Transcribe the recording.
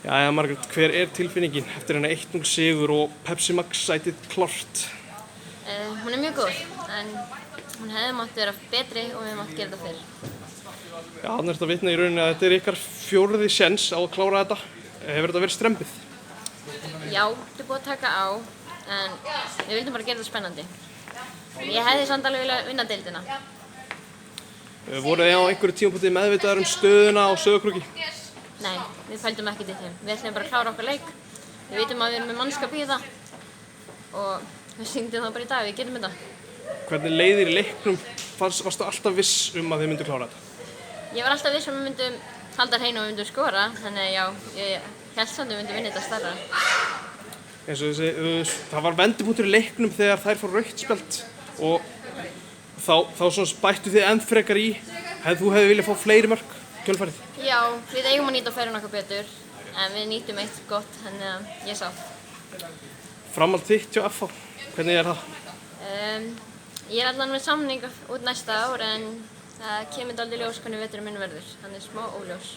Jæja, Margrét, hver tilfinningin eftir hennar 1-0 sigur og Pepsi Max sætið klárt? Hún mjög góð, en hún hefði mátt vera betri og við mátt gera þetta fyrr. Já, þannig er þetta vitna í rauninni að þetta er ykkar 4. séns á að klára þetta. Hefur þetta verið strembið? Já, þetta er búið að taka á, en við vildum bara gera þetta spennandi. Ég hefði samt alveg viljað vinna deildina. Voruð þið á einhverju tímapunkti meðvitaðar stöðuna á Sauðárkróki? Nei, við pældum ekki til þeim. Við ætlum bara að klára okkar leik. Við vitum að við erum með mannskap í það og við sýndum það bara í dag, við getum þetta. Hvernig leiðir í leiknum? Varstu alltaf viss að þið myndu klára þetta? Ég var alltaf viss við myndum halda hreinu og við myndum skora, þannig já, ég held samt við myndum vinna þetta starra. Eins og það var vendipunktur í leiknum þegar þær fór rautt spjald og þá svona bættu þið enn frekar í. Þú hefði viljað fá fleiri mörk kjölfarið? Já, við eigum að nýta færin okkar betur, en við nýtum eitt gott, þannig að ég sá. Framhald þitt hjá FH, hvernig er það? Ég er allan með samning út næsta ár, en það kemur aldrei ljós hvernig veturinn minn verður, hann er smá óljós.